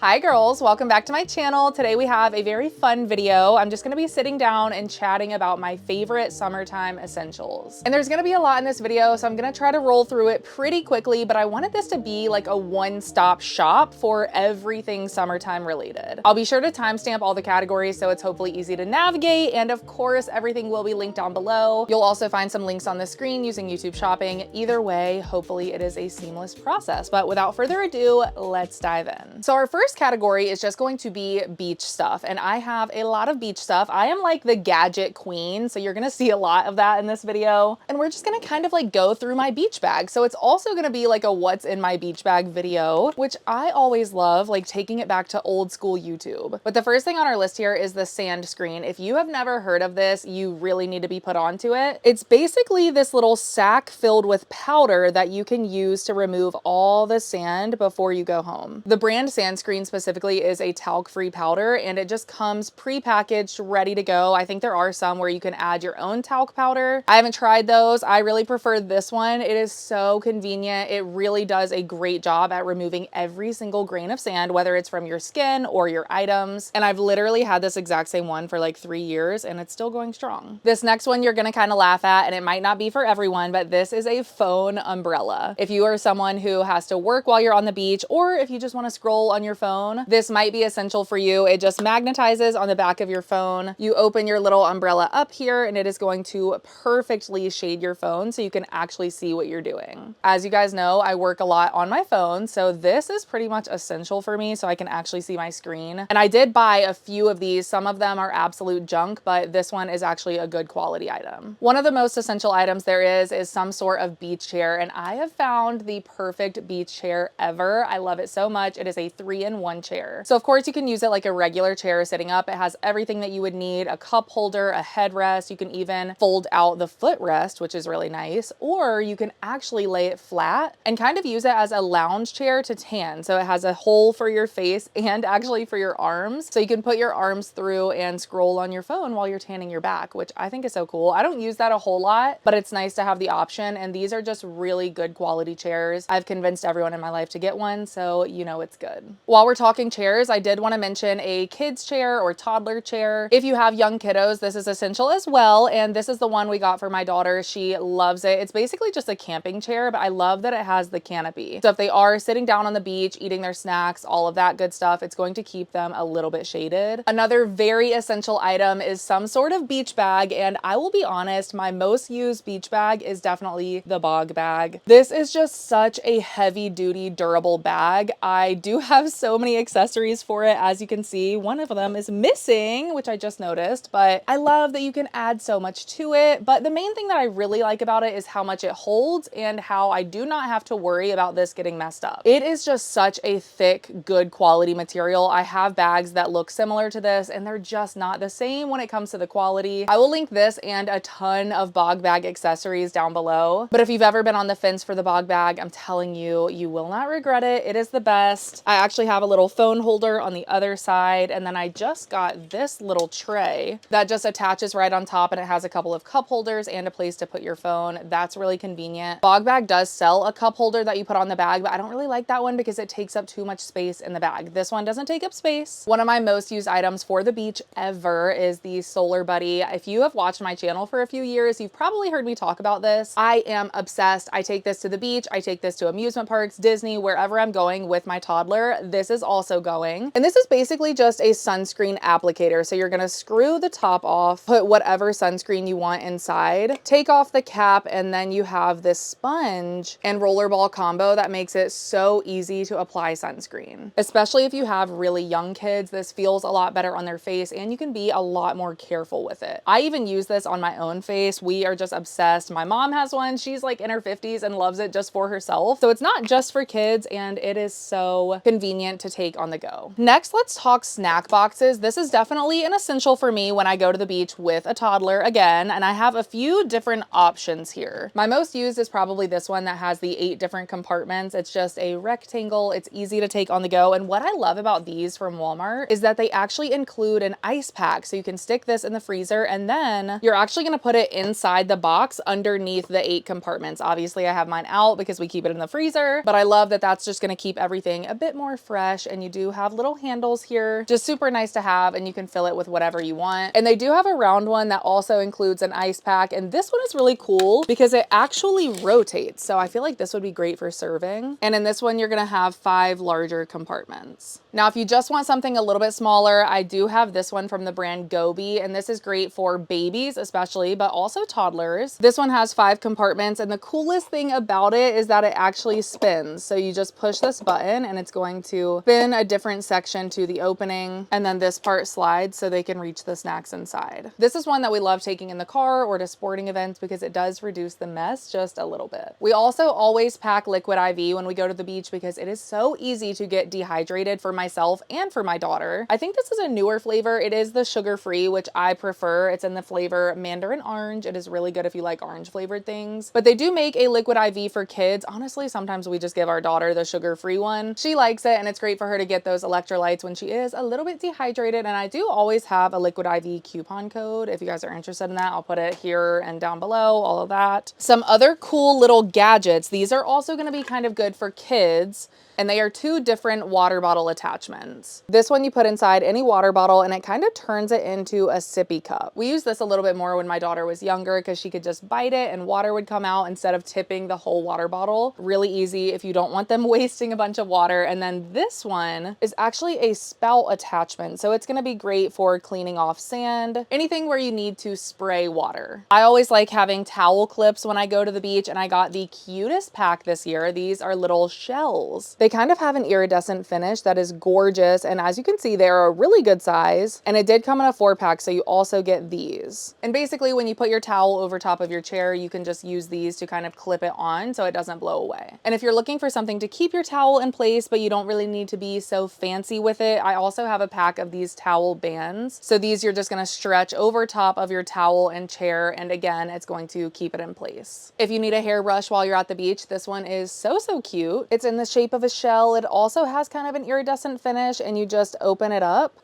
Hi girls, welcome back to my channel. Today we have a very fun video. I'm just gonna be sitting down and chatting about my favorite summertime essentials. And there's gonna be a lot in this video, so I'm gonna try to roll through it pretty quickly, but I wanted this to be like a one-stop shop for everything summertime related. I'll be sure to timestamp all the categories so it's hopefully easy to navigate, and of course, everything will be linked down below. You'll also find some links on the screen using YouTube Shopping. Either way, hopefully it is a seamless process, but without further ado, let's dive in. So our first category is just going to be beach stuff, and I have a lot of beach stuff. I am like the gadget queen, so you're gonna see a lot of that in this video, and we're just gonna kind of like go through my beach bag. So it's also gonna be like a what's in my beach bag video, which I always love, like taking it back to old school YouTube. But the first thing on our list here is the sand screen. If you have never heard of this, you really need to be put onto it. It's basically this little sack filled with powder that you can use to remove all the sand before you go home. The brand Sunscreen specifically is a talc-free powder, and it just comes pre-packaged, ready to go. I think there are some where you can add your own talc powder. I haven't tried those. I really prefer this one. It is so convenient. It really does a great job at removing every single grain of sand, whether it's from your skin or your items. And I've literally had this exact same one for like 3 years, and it's still going strong. This next one you're gonna kind of laugh at, and it might not be for everyone, but this is a phone umbrella. If you are someone who has to work while you're on the beach, or if you just want to scroll on your phone, this might be essential for you. It just magnetizes on the back of your phone. You open your little umbrella up here, and it is going to perfectly shade your phone so you can actually see what you're doing. As you guys know, I work a lot on my phone, so this is pretty much essential for me so I can actually see my screen. And I did buy a few of these. Some of them are absolute junk, but this one is actually a good quality item. One of the most essential items there is some sort of beach chair, and I have found the perfect beach chair ever. I love it so much. It is a 3-in-1 chair. So of course you can use it like a regular chair sitting up. It has everything that you would need: a cup holder, a headrest. You can even fold out the footrest, which is really nice, or you can actually lay it flat and kind of use it as a lounge chair to tan. So it has a hole for your face and actually for your arms. So you can put your arms through and scroll on your phone while you're tanning your back, which I think is so cool. I don't use that a whole lot, but it's nice to have the option. And these are just really good quality chairs. I've convinced everyone in my life to get one, so you know it's good. While we're talking chairs, I did want to mention a kid's chair or toddler chair. If you have young kiddos, this is essential as well. And this is the one we got for my daughter. She loves it. It's basically just a camping chair, but I love that it has the canopy. So if they are sitting down on the beach, eating their snacks, all of that good stuff, it's going to keep them a little bit shaded. Another very essential item is some sort of beach bag. And I will be honest, my most used beach bag is definitely the bog bag. This is just such a heavy duty, durable bag. I do have so many accessories for it. As you can see, one of them is missing, which I just noticed, but I love that you can add so much to it. But the main thing that I really like about it is how much it holds and how I do not have to worry about this getting messed up. It is just such a thick, good quality material. I have bags that look similar to this, and they're just not the same when it comes to the quality. I will link this and a ton of bog bag accessories down below. But if you've ever been on the fence for the bog bag, I'm telling you, you will not regret it. It is the best. I actually have a little phone holder on the other side, and then I just got this little tray that just attaches right on top, and it has a couple of cup holders and a place to put your phone. That's really convenient. Bog bag does sell a cup holder that you put on the bag, but I don't really like that one because it takes up too much space in the bag. This one doesn't take up space. One of my most used items for the beach ever is the Solar Buddy. If you have watched my channel for a few years, you've probably heard me talk about this. I am obsessed. I take this to the beach. I take this to amusement parks, Disney, wherever I'm going with my toddler. This is also going. And this is basically just a sunscreen applicator. So you're gonna screw the top off, put whatever sunscreen you want inside, take off the cap, and then you have this sponge and rollerball combo that makes it so easy to apply sunscreen. Especially if you have really young kids, this feels a lot better on their face, and you can be a lot more careful with it. I even use this on my own face. We are just obsessed. My mom has one. She's like in her 50s and loves it just for herself. So it's not just for kids, and it is so convenient to take on the go. Next, let's talk snack boxes. This is definitely an essential for me when I go to the beach with a toddler again, and I have a few different options here. My most used is probably this one that has the 8 different compartments. It's just a rectangle. It's easy to take on the go. And what I love about these from Walmart is that they actually include an ice pack. So you can stick this in the freezer, and then you're actually going to put it inside the box underneath the 8 compartments. Obviously I have mine out because we keep it in the freezer, but I love that that's just going to keep everything a bit more fresh mesh, and you do have little handles here. Just super nice to have, and you can fill it with whatever you want. And they do have a round one that also includes an ice pack, and this one is really cool because it actually rotates. So I feel like this would be great for serving. And in this one, you're gonna have 5 larger compartments. Now, if you just want something a little bit smaller, I do have this one from the brand Goby, and this is great for babies especially, but also toddlers. This one has 5 compartments, and the coolest thing about it is that it actually spins. So you just push this button and it's going to spin a different section to the opening, and then this part slides so they can reach the snacks inside. This is one that we love taking in the car or to sporting events because it does reduce the mess just a little bit. We also always pack liquid IV when we go to the beach because it is so easy to get dehydrated for myself and for my daughter. I think this is a newer flavor. It is the sugar-free, which I prefer. It's in the flavor Mandarin Orange. It is really good if you like orange flavored things, but they do make a liquid IV for kids. Honestly, sometimes we just give our daughter the sugar-free one. She likes it, and it's great for her to get those electrolytes when she is a little bit dehydrated. And I do always have a liquid IV coupon code. If you guys are interested in that, I'll put it here and down below, all of that. Some other cool little gadgets. These are also going to be kind of good for kids, and they are 2 different water bottle attachments. This one you put inside any water bottle, and it kind of turns it into a sippy cup. We used this a little bit more when my daughter was younger because she could just bite it and water would come out instead of tipping the whole water bottle. Really easy if you don't want them wasting a bunch of water. And then this one is actually a spout attachment. So it's gonna be great for cleaning off sand, anything where you need to spray water. I always like having towel clips when I go to the beach, and I got the cutest pack this year. These are little shells. They kind of have an iridescent finish that is gorgeous, and as you can see, they're a really good size, and it did come in a 4-pack, so you also get these. And basically, when you put your towel over top of your chair, you can just use these to kind of clip it on so it doesn't blow away. And if you're looking for something to keep your towel in place, but you don't really need to be so fancy with it, I also have a pack of these towel bands. So these you're just gonna stretch over top of your towel and chair, and again, it's going to keep it in place. If you need a hairbrush while you're at the beach, this one is so cute. It's in the shape of a shell. It also has kind of an iridescent finish, and you just open it up.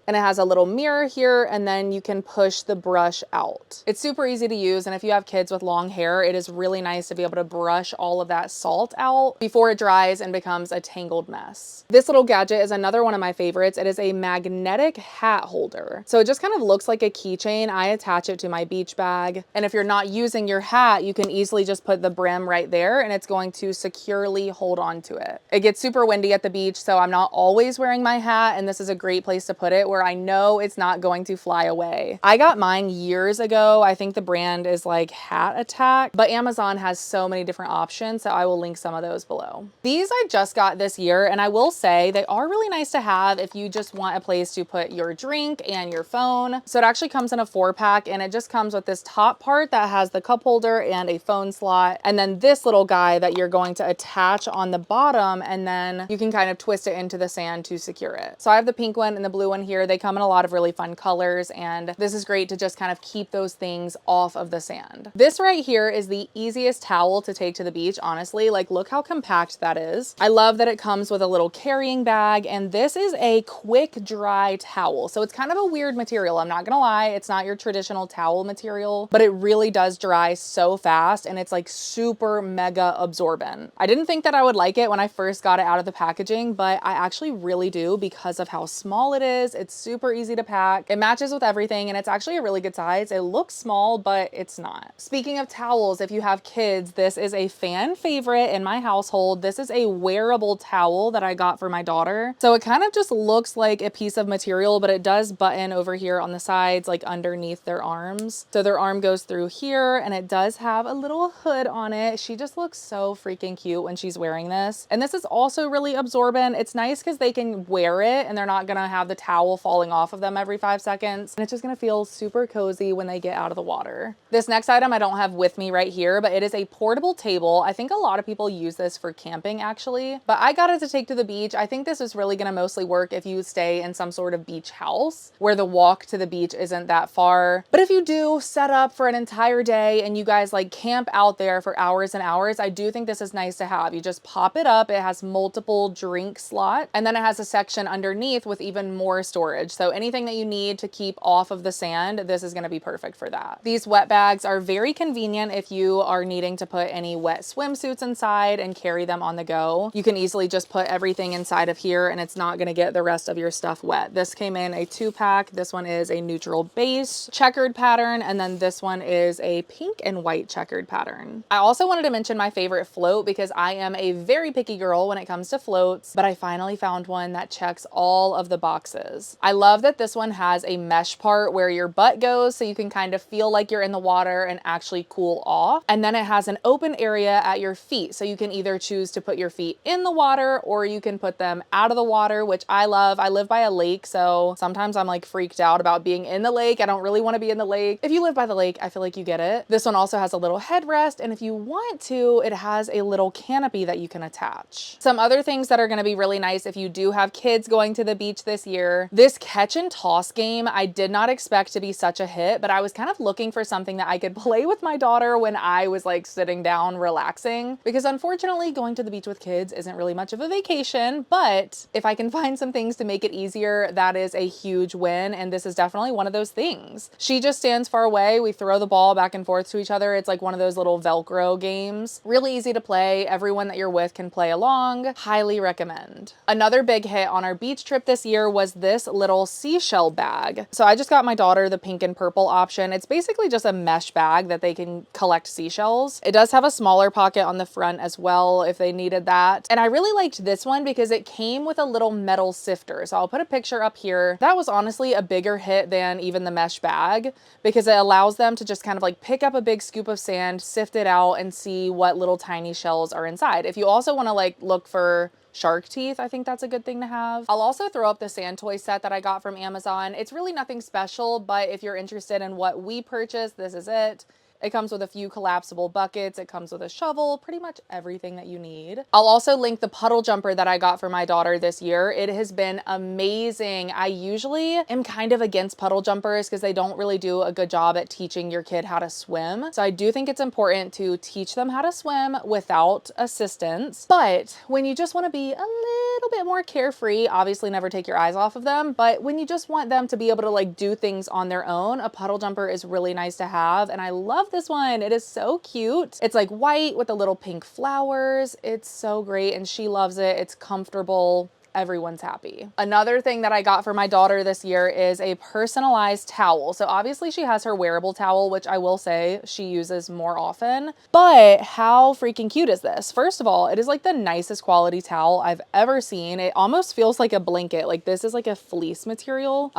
And it has a little mirror here, and then you can push the brush out. It's super easy to use, and if you have kids with long hair, it is really nice to be able to brush all of that salt out before it dries and becomes a tangled mess. This little gadget is another one of my favorites. It is a magnetic hat holder. So it just kind of looks like a keychain. I attach it to my beach bag, and if you're not using your hat, you can easily just put the brim right there, and it's going to securely hold on to it. It gets super windy at the beach, so I'm not always wearing my hat, and this is a great place to put it where I know it's not going to fly away. I got mine years ago. I think the brand is like Hat Attack, but Amazon has so many different options, so I will link some of those below. These I just got this year, and I will say they are really nice to have if you just want a place to put your drink and your phone. So it actually comes in a 4-pack, and it just comes with this top part that has the cup holder and a phone slot, and then this little guy that you're going to attach on the bottom, and then you can kind of twist it into the sand to secure it. So I have the pink one and the blue one here. They come in a lot of really fun colors, and this is great to just kind of keep those things off of the sand. This right here is the easiest towel to take to the beach, honestly. Like, look how compact that is. I love that it comes with a little carrying bag, and this is a quick dry towel. So it's kind of a weird material. I'm not gonna lie, it's not your traditional towel material, but it really does dry so fast, and it's like super mega absorbent. I didn't think that I would like it when I first got it out of the packaging, but I actually really do because of how small it is. It's super easy to pack. It matches with everything, and it's actually a really good size. It looks small, but it's not. Speaking of towels, if you have kids, this is a fan favorite in my household. This is a wearable towel that I got for my daughter. So it kind of just looks like a piece of material, but it does button over here on the sides, like underneath their arms. So their arm goes through here, and it does have a little hood on it. She just looks so freaking cute when she's wearing this. And this is also really absorbent. It's nice because they can wear it and they're not gonna have the towel falling off of them every 5 seconds. And it's just gonna feel super cozy when they get out of the water. This next item I don't have with me right here, but it is a portable table. I think a lot of people use this for camping actually, but I got it to take to the beach. I think this is really gonna mostly work if you stay in some sort of beach house where the walk to the beach isn't that far. But if you do set up for an entire day and you guys like camp out there for hours and hours, I do think this is nice to have. You just pop it up. It has multiple drink slots, and then it has a section underneath with even more storage storage. So anything that you need to keep off of the sand, this is gonna be perfect for that. These wet bags are very convenient if you are needing to put any wet swimsuits inside and carry them on the go. You can easily just put everything inside of here and it's not gonna get the rest of your stuff wet. This came in a 2-pack. This one is a neutral base checkered pattern, and then this one is a pink and white checkered pattern. I also wanted to mention my favorite float because I am a very picky girl when it comes to floats, but I finally found one that checks all of the boxes. I love that this one has a mesh part where your butt goes so you can kind of feel like you're in the water and actually cool off. And then it has an open area at your feet. So you can either choose to put your feet in the water or you can put them out of the water, which I love. I live by a lake, so sometimes I'm like freaked out about being in the lake. I don't really want to be in the lake. If you live by the lake, I feel like you get it. This one also has a little headrest, and if you want to, it has a little canopy that you can attach. Some other things that are going to be really nice if you do have kids going to the beach this year. This catch and toss game, I did not expect to be such a hit, but I was kind of looking for something that I could play with my daughter when I was like sitting down relaxing, because unfortunately going to the beach with kids isn't really much of a vacation, but if I can find some things to make it easier, that is a huge win, and this is definitely one of those things. She just stands far away. We throw the ball back and forth to each other. It's like one of those little Velcro games. Really easy to play. Everyone that you're with can play along. Highly recommend. Another big hit on our beach trip this year was this little seashell bag. So I just got my daughter the pink and purple option. It's basically just a mesh bag that they can collect seashells. It does have a smaller pocket on the front as well if they needed that. And I really liked this one because it came with a little metal sifter. So I'll put a picture up here. That was honestly a bigger hit than even the mesh bag because it allows them to just kind of like pick up a big scoop of sand, sift it out, and see what little tiny shells are inside. If you also want to like look for shark teeth, I think that's a good thing to have. I'll also throw up the sand toy set that I got from Amazon. It's really nothing special, but if you're interested in what we purchased, this is it. It comes with a few collapsible buckets. It comes with a shovel, pretty much everything that you need. I'll also link the puddle jumper that I got for my daughter this year. It has been amazing. I usually am kind of against puddle jumpers because they don't really do a good job at teaching your kid how to swim. So I do think it's important to teach them how to swim without assistance. But when you just want to be a little bit more carefree, obviously never take your eyes off of them, but when you just want them to be able to like do things on their own, a puddle jumper is really nice to have. And I love this one. It is so cute. It's like white with the little pink flowers. It's so great and she loves it. It's comfortable. Everyone's happy. Another thing that I got for my daughter this year is a personalized towel. So obviously she has her wearable towel, which I will say she uses more often, but how freaking cute is this? First of all, it is like the nicest quality towel I've ever seen. It almost feels like a blanket. Like this is like a fleece material,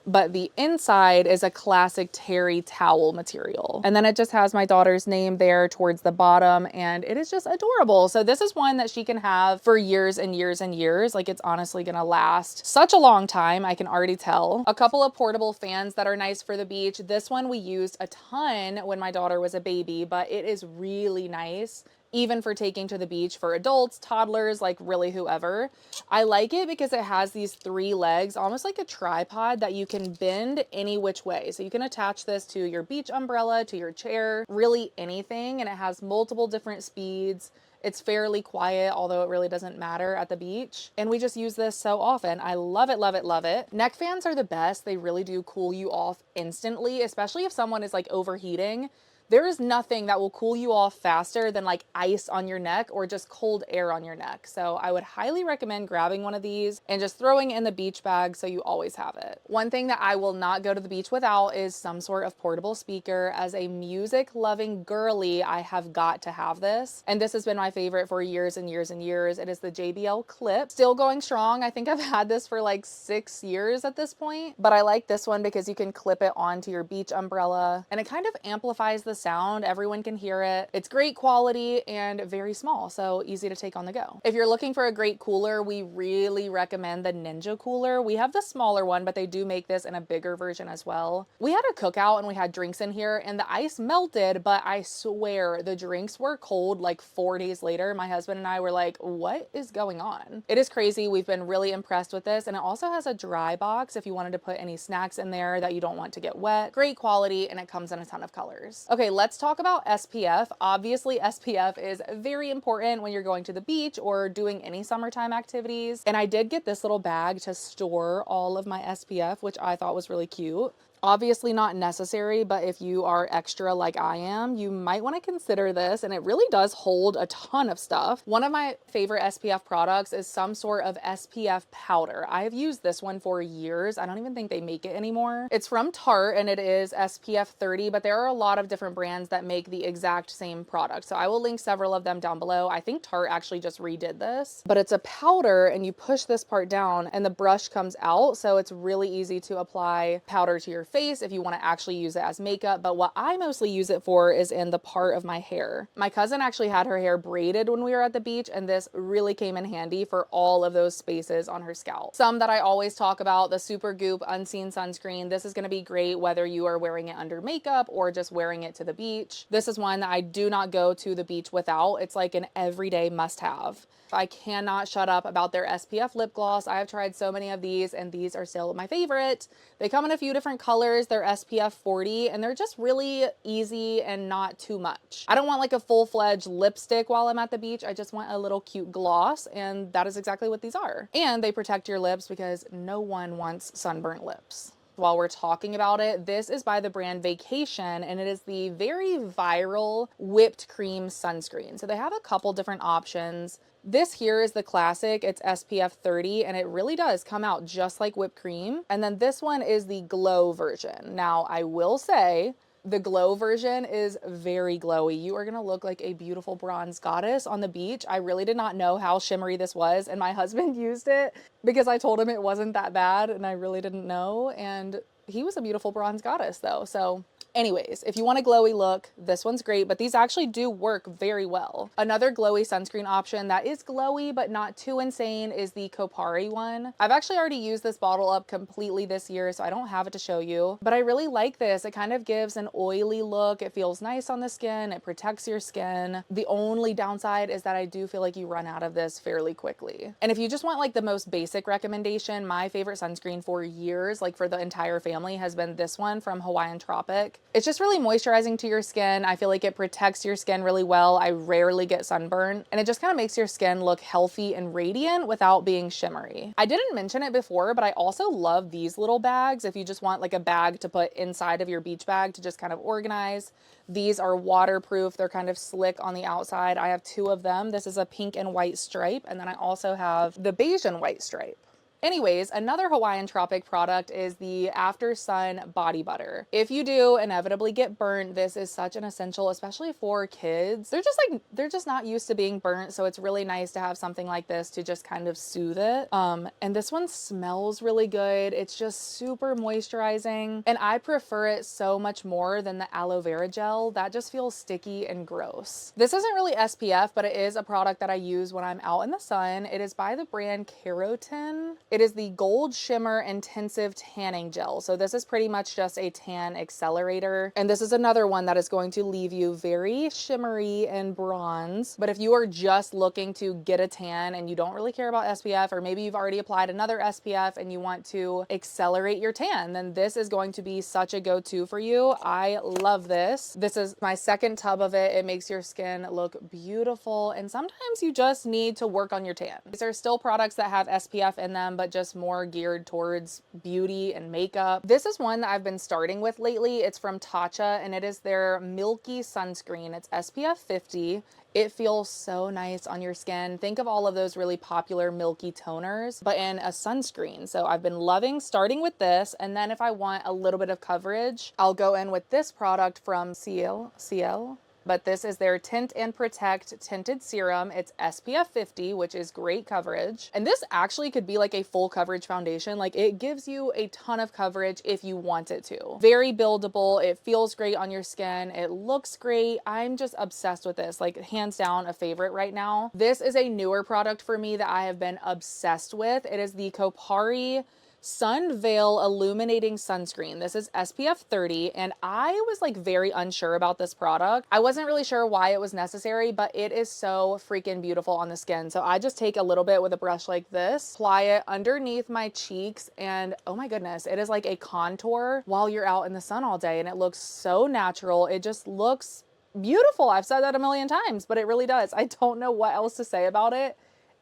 but the inside is a classic terry towel material. And then it just has my daughter's name there towards the bottom, and it is just adorable. So this is one that she can have for years and years and years. Like it's honestly gonna last such a long time, I can already tell. A couple of portable fans that are nice for the beach. This one we used a ton when my daughter was a baby, but it is really nice even for taking to the beach for adults, toddlers, like really whoever. I like it because it has these 3 legs, almost like a tripod that you can bend any which way. So you can attach this to your beach umbrella, to your chair, really anything. And it has multiple different speeds. It's fairly quiet, although it really doesn't matter at the beach. And we just use this so often. I love it, love it, love it. Neck fans are the best. They really do cool you off instantly, especially if someone is like overheating. There is nothing that will cool you off faster than like ice on your neck or just cold air on your neck. So I would highly recommend grabbing one of these and just throwing it in the beach bag so you always have it. One thing that I will not go to the beach without is some sort of portable speaker. As a music loving girly, I have got to have this. And this has been my favorite for years and years and years. It is the JBL Clip. Still going strong. I think I've had this for like 6 years at this point, but I like this one because you can clip it onto your beach umbrella and it kind of amplifies the sound. Everyone can hear it. It's great quality and very small, so easy to take on the go. If you're looking for a great cooler, we really recommend the Ninja cooler. We have the smaller one, but they do make this in a bigger version as well. We had a cookout and we had drinks in here and the ice melted, but I swear the drinks were cold like 4 days later. My husband and I were like, what is going on? It is crazy. We've been really impressed with this, and it also has a dry box if you wanted to put any snacks in there that you don't want to get wet. Great quality, and it comes in a ton of colors. Okay, Okay, let's talk about SPF. Obviously, SPF is very important when you're going to the beach or doing any summertime activities. And I did get this little bag to store all of my SPF, which I thought was really cute. Obviously not necessary, but if you are extra like I am, you might want to consider this, and it really does hold a ton of stuff. One of my favorite SPF products is some sort of SPF powder. I have used this one for years. I don't even think they make it anymore. It's from Tarte and it is SPF 30, but there are a lot of different brands that make the exact same product. So I will link several of them down below. I think Tarte actually just redid this, but it's a powder and you push this part down and the brush comes out. So it's really easy to apply powder to your face if you want to actually use it as makeup, but what I mostly use it for is in the part of my hair. My cousin actually had her hair braided when we were at the beach, and this really came in handy for all of those spaces on her scalp. Some that I always talk about, the Super Goop Unseen Sunscreen. This is going to be great whether you are wearing it under makeup or just wearing it to the beach. This is one that I do not go to the beach without. It's like an everyday must-have. I cannot shut up about their SPF lip gloss. I have tried so many of these and these are still my favorite. They come in a few different colors. They're SPF 40 and they're just really easy and not too much. I don't want like a full-fledged lipstick while I'm at the beach. I just want a little cute gloss, and that is exactly what these are. And they protect your lips because no one wants sunburnt lips. While we're talking about it, this is by the brand Vacation, and it is the very viral whipped cream sunscreen. So they have a couple different options. This here is the classic. It's SPF 30 and it really does come out just like whipped cream. And then this one is the glow version. Now I will say the glow version is very glowy. You are gonna look like a beautiful bronze goddess on the beach. I really did not know how shimmery this was, and my husband used it because I told him it wasn't that bad and I really didn't know, and he was a beautiful bronze goddess though. So anyways, if you want a glowy look, this one's great, but these actually do work very well. Another glowy sunscreen option that is glowy but not too insane is the Kopari one. I've actually already used this bottle up completely this year, so I don't have it to show you, but I really like this. It kind of gives an oily look. It feels nice on the skin. It protects your skin. The only downside is that I do feel like you run out of this fairly quickly. And if you just want like the most basic recommendation, my favorite sunscreen for years, like for the entire family, has been this one from Hawaiian Tropic. It's just really moisturizing to your skin. I feel like it protects your skin really well. I rarely get sunburn, and it just kind of makes your skin look healthy and radiant without being shimmery. I didn't mention it before, but I also love these little bags if you just want like a bag to put inside of your beach bag to just kind of organize. These are waterproof. They're kind of slick on the outside. I have two of them. This is a pink and white stripe, and then I also have the beige and white stripe. Anyways, another Hawaiian Tropic product is the After Sun Body Butter. If you do inevitably get burnt, this is such an essential, especially for kids. They're just not used to being burnt, so it's really nice to have something like this to just kind of soothe it. And this one smells really good. It's just super moisturizing, and I prefer it so much more than the aloe vera gel. That just feels sticky and gross. This isn't really SPF, but it is a product that I use when I'm out in the sun. It is by the brand Keratin. It is the Gold Shimmer Intensive Tanning Gel. So this is pretty much just a tan accelerator. And this is another one that is going to leave you very shimmery and bronze. But if you are just looking to get a tan and you don't really care about SPF, or maybe you've already applied another SPF and you want to accelerate your tan, then this is going to be such a go-to for you. I love this. This is my second tub of it. It makes your skin look beautiful. And sometimes you just need to work on your tan. These are still products that have SPF in them, but just more geared towards beauty and makeup. This is one that I've been starting with lately. It's from Tatcha, and it is their Milky Sunscreen. It's SPF 50. It feels so nice on your skin. Think of all of those really popular milky toners, but in a sunscreen. So I've been loving starting with this, and then if I want a little bit of coverage, I'll go in with this product from CL. But this is their Tint and Protect Tinted Serum. It's SPF 50, which is great coverage. And this actually could be like a full coverage foundation. Like, it gives you a ton of coverage if you want it to. Very buildable. It feels great on your skin. It looks great. I'm just obsessed with this. Like, hands down a favorite right now. This is a newer product for me that I have been obsessed with. It is the Kopari Sun Veil Illuminating Sunscreen. This is SPF 30, and I was like very unsure about this product. I wasn't really sure why it was necessary, but it is so freaking beautiful on the skin. So I just take a little bit with a brush like this, apply it underneath my cheeks, and oh my goodness, it is like a contour while you're out in the sun all day, and it looks so natural. It just looks beautiful. I've said that a million times, but it really does. I don't know what else to say about it.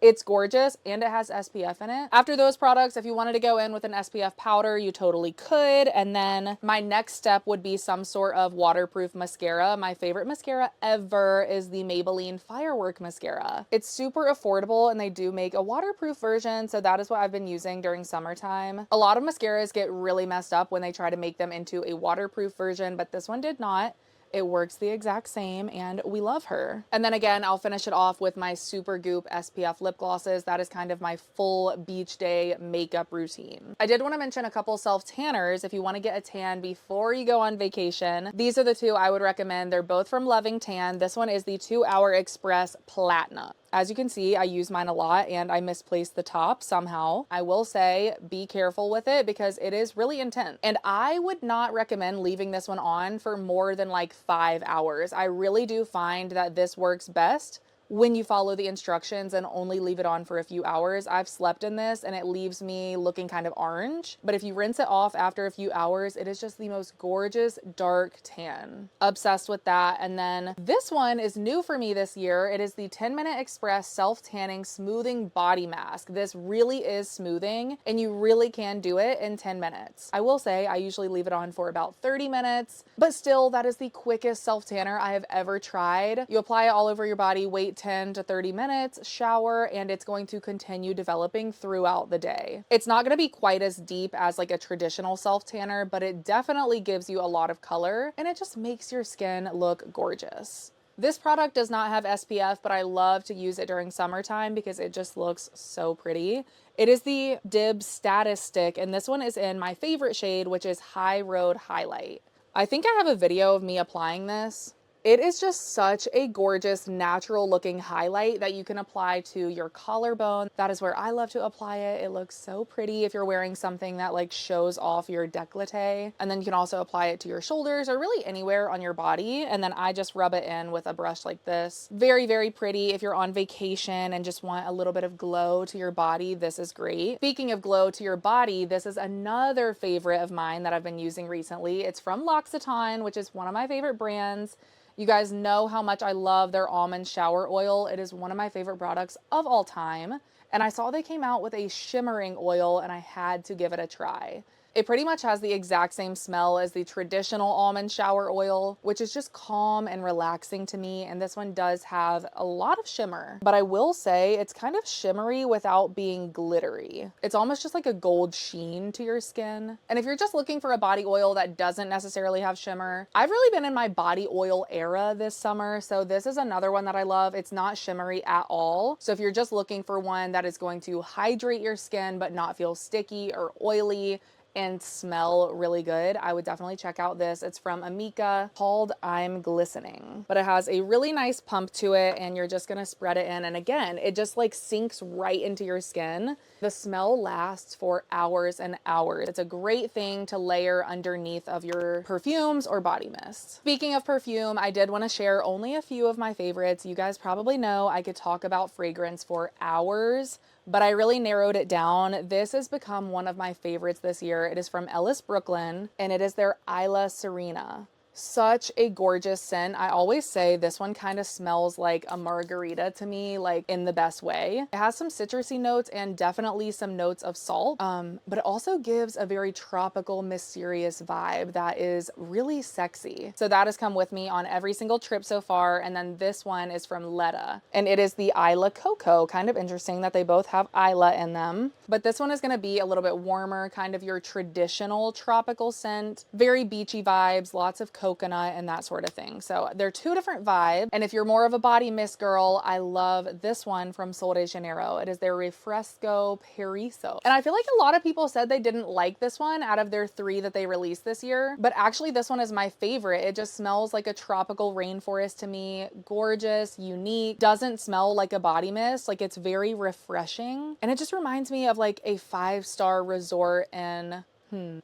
It's gorgeous and it has SPF in it. After those products, if you wanted to go in with an SPF powder, you totally could. And then my next step would be some sort of waterproof mascara. My favorite mascara ever is the Maybelline Firework Mascara. It's super affordable and they do make a waterproof version. So that is what I've been using during summertime. A lot of mascaras get really messed up when they try to make them into a waterproof version, but this one did not. It works the exact same and we love her. And then again, I'll finish it off with my Super Goop SPF lip glosses. That is kind of my full beach day makeup routine. I did want to mention a couple self tanners if you want to get a tan before you go on vacation. These are the two I would recommend. They're both from Loving Tan. This one is the 2 Hour Express Platinum. As you can see, I use mine a lot and I misplaced the top somehow. I will say be careful with it because it is really intense. And I would not recommend leaving this one on for more than like 5 hours. I really do find that this works best when you follow the instructions and only leave it on for a few hours. I've slept in this and it leaves me looking kind of orange, but if you rinse it off after a few hours, it is just the most gorgeous dark tan. Obsessed with that. And then this one is new for me this year. It is the 10-Minute Express Self Tanning Smoothing Body Mask. This really is smoothing and you really can do it in 10 minutes. I will say I usually leave it on for about 30 minutes, but still that is the quickest self tanner I have ever tried. You apply it all over your body, wait 10 to 30 minutes, shower, and it's going to continue developing throughout the day. It's not going to be quite as deep as like a traditional self tanner, but it definitely gives you a lot of color and it just makes your skin look gorgeous. This product does not have SPF, but I love to use it during summertime because it just looks so pretty. It is the Dibs Status Stick, and this one is in my favorite shade, which is High Road Highlight. I think I have a video of me applying this. It is just such a gorgeous, natural looking highlight that you can apply to your collarbone. That is where I love to apply it. It looks so pretty if you're wearing something that like shows off your décolleté. And then you can also apply it to your shoulders or really anywhere on your body. And then I just rub it in with a brush like this. Very, very pretty. If you're on vacation and just want a little bit of glow to your body, this is great. Speaking of glow to your body, this is another favorite of mine that I've been using recently. It's from L'Occitane, which is one of my favorite brands. You guys know how much I love their almond shower oil. It is one of my favorite products of all time. And I saw they came out with a shimmering oil and I had to give it a try. It pretty much has the exact same smell as the traditional almond shower oil, which is just calm and relaxing to me. And this one does have a lot of shimmer, but I will say it's kind of shimmery without being glittery. It's almost just like a gold sheen to your skin. And if you're just looking for a body oil that doesn't necessarily have shimmer, I've really been in my body oil era this summer. So this is another one that I love. It's not shimmery at all. So if you're just looking for one that is going to hydrate your skin, but not feel sticky or oily, and smell really good, I would definitely check out this. It's from Amika, called I'm Glistening. But it has a really nice pump to it and you're just gonna spread it in. And again, it just like sinks right into your skin. The smell lasts for hours and hours. It's a great thing to layer underneath of your perfumes or body mist. Speaking of perfume, I did want to share only a few of my favorites. You guys probably know I could talk about fragrance for hours, but I really narrowed it down. This has become one of my favorites this year. It is from Ellis Brooklyn and it is their Isla Serena. Such a gorgeous scent. I always say this one kind of smells like a margarita to me, like in the best way. It has some citrusy notes and definitely some notes of salt, but it also gives a very tropical, mysterious vibe that is really sexy. So that has come with me on every single trip so far. And then this one is from Letta and it is the Isla Coco. Kind of interesting that they both have Isla in them, but this one is going to be a little bit warmer, kind of your traditional tropical scent, very beachy vibes, lots of coconut and that sort of thing. So they're two different vibes. And if you're more of a body mist girl, I love this one from Sol de Janeiro. It is their Refresco Periso. And I feel like a lot of people said they didn't like this one out of their 3 that they released this year, but actually this one is my favorite. It just smells like a tropical rainforest to me. Gorgeous, unique, doesn't smell like a body mist. Like, it's very refreshing. And it just reminds me of like a 5-star resort in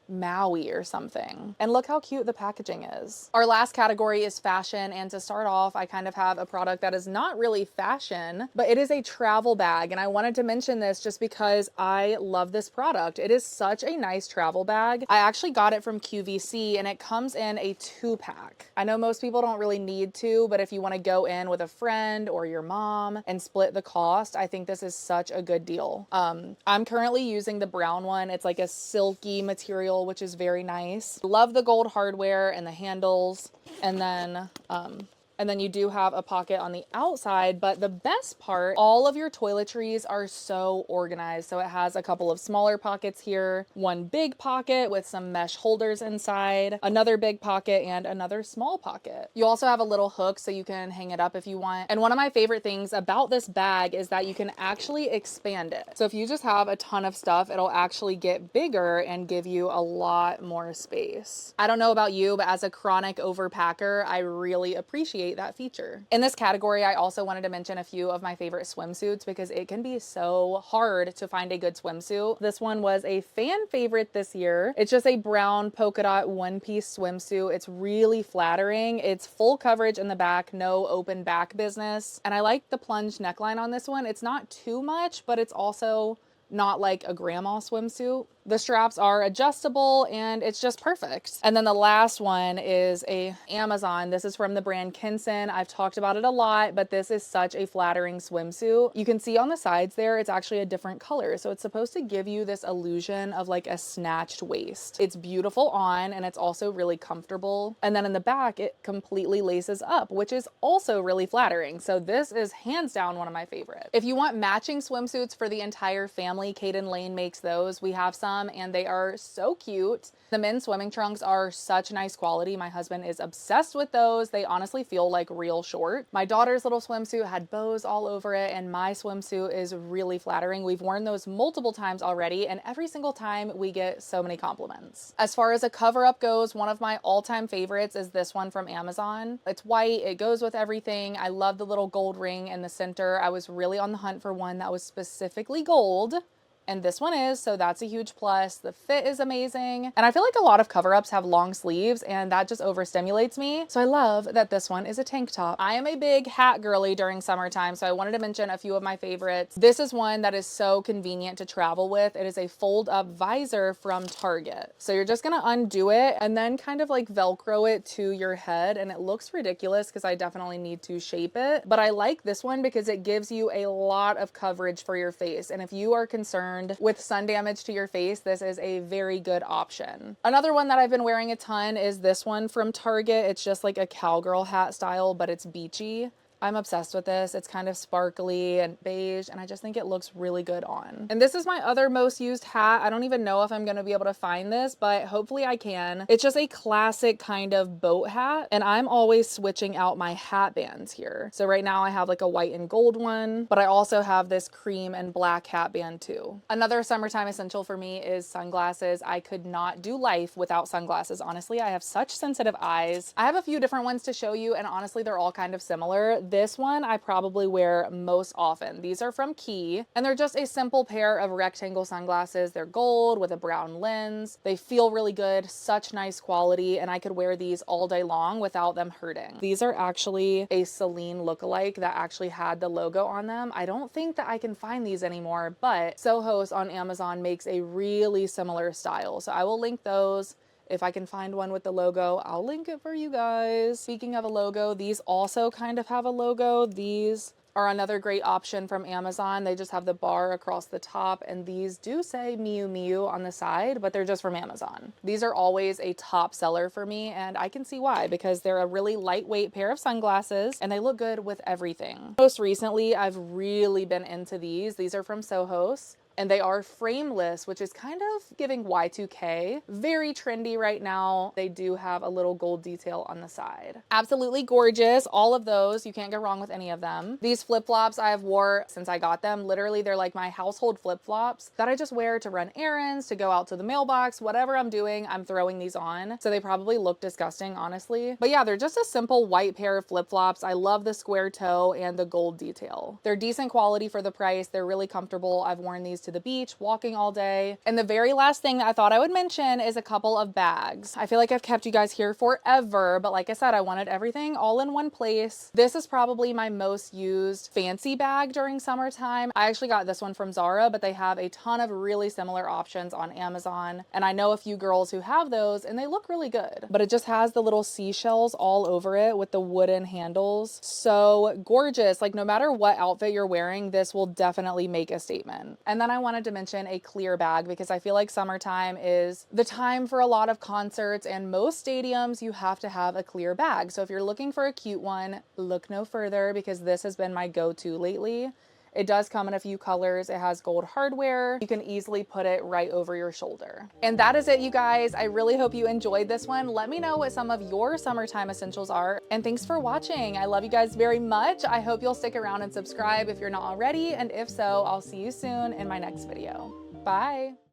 Maui or something. And look how cute the packaging is. Our last category is fashion. And to start off, I kind of have a product that is not really fashion, but it is a travel bag. And I wanted to mention this just because I love this product. It is such a nice travel bag. I actually got it from QVC and it comes in a 2-pack. I know most people don't really need to, but if you want to go in with a friend or your mom and split the cost, I think this is such a good deal. I'm currently using the brown one. It's like a silky material, which is very nice. Love the gold hardware and the handles. And then you do have a pocket on the outside, but the best part, all of your toiletries are so organized. So it has a couple of smaller pockets here, one big pocket with some mesh holders inside, another big pocket, and another small pocket. You also have a little hook so you can hang it up if you want. And one of my favorite things about this bag is that you can actually expand it. So if you just have a ton of stuff, it'll actually get bigger and give you a lot more space. I don't know about you, but as a chronic overpacker, I really appreciate that feature. In this category, I also wanted to mention a few of my favorite swimsuits because it can be so hard to find a good swimsuit. This one was a fan favorite this year. It's just a brown polka dot 1-piece swimsuit. It's really flattering. It's full coverage in the back, no open back business. And I like the plunge neckline on this one. It's not too much, but it's also not like a grandma swimsuit. The straps are adjustable and it's just perfect. And then the last one is a Amazon. This is from the brand Kinson. I've talked about it a lot, but this is such a flattering swimsuit. You can see on the sides there, it's actually a different color. So it's supposed to give you this illusion of like a snatched waist. It's beautiful on and it's also really comfortable. And then in the back, it completely laces up, which is also really flattering. So this is hands down one of my favorites. If you want matching swimsuits for the entire family, Caden Lane makes those. We have some and they are so cute. The men's swimming trunks are such nice quality. My husband is obsessed with those. They honestly feel like real short. My daughter's little swimsuit had bows all over it and my swimsuit is really flattering. We've worn those multiple times already and every single time we get so many compliments. As far as a cover up goes, one of my all-time favorites is this one from Amazon. It's white, it goes with everything. I love the little gold ring in the center. I was really on the hunt for one that was specifically gold. And this one is, so that's a huge plus. The fit is amazing. And I feel like a lot of cover-ups have long sleeves and that just overstimulates me. So I love that this one is a tank top. I am a big hat girly during summertime, so I wanted to mention a few of my favorites. This is one that is so convenient to travel with. It is a fold-up visor from Target. So you're just gonna undo it and then kind of like Velcro it to your head. And it looks ridiculous because I definitely need to shape it. But I like this one because it gives you a lot of coverage for your face. And if you are concerned with sun damage to your face, this is a very good option. Another one that I've been wearing a ton is this one from Target. It's just like a cowgirl hat style, but it's beachy. I'm obsessed with this. It's kind of sparkly and beige, and I just think it looks really good on. And this is my other most used hat. I don't even know if I'm gonna be able to find this, but hopefully I can. It's just a classic kind of boat hat, and I'm always switching out my hat bands here. So right now I have like a white and gold one, but I also have this cream and black hat band too. Another summertime essential for me is sunglasses. I could not do life without sunglasses. Honestly, I have such sensitive eyes. I have a few different ones to show you, and honestly, they're all kind of similar. This one I probably wear most often. These are from Key, and they're just a simple pair of rectangle sunglasses. They're gold with a brown lens. They feel really good, such nice quality, and I could wear these all day long without them hurting. These are actually a Celine lookalike that actually had the logo on them. I don't think that I can find these anymore, but Soho's on Amazon makes a really similar style. So I will link those. If I can find one with the logo, I'll link it for you guys. Speaking of a logo, these also kind of have a logo. These are another great option from Amazon. They just have the bar across the top, and these do say Miu Miu on the side, but they're just from Amazon. These are always a top seller for me, and I can see why, because they're a really lightweight pair of sunglasses and they look good with everything. Most recently, I've really been into these. These are from Soho's. and they are frameless, which is kind of giving Y2K. Very trendy right now. They do have a little gold detail on the side. Absolutely gorgeous. All of those, you can't go wrong with any of them. These flip-flops I have wore since I got them. Literally, they're like my household flip-flops that I just wear to run errands, to go out to the mailbox, whatever I'm doing, I'm throwing these on. So they probably look disgusting, honestly. But yeah, they're just a simple white pair of flip-flops. I love the square toe and the gold detail. They're decent quality for the price. They're really comfortable. I've worn these to the beach, walking all day. And the very last thing that I thought I would mention is a couple of bags. I feel like I've kept you guys here forever, but like I said, I wanted everything all in one place. This is probably my most used fancy bag during summertime. I actually got this one from Zara, but they have a ton of really similar options on Amazon. And I know a few girls who have those and they look really good, but it just has the little seashells all over it with the wooden handles. So gorgeous. Like no matter what outfit you're wearing, this will definitely make a statement. And then I wanted to mention a clear bag because I feel like summertime is the time for a lot of concerts, and most stadiums you have to have a clear bag. So if you're looking for a cute one, look no further because this has been my go-to lately. It does come in a few colors. It has gold hardware. You can easily put it right over your shoulder. And that is it, you guys. I really hope you enjoyed this one. Let me know what some of your summertime essentials are. And thanks for watching. I love you guys very much. I hope you'll stick around and subscribe if you're not already. And if so, I'll see you soon in my next video. Bye.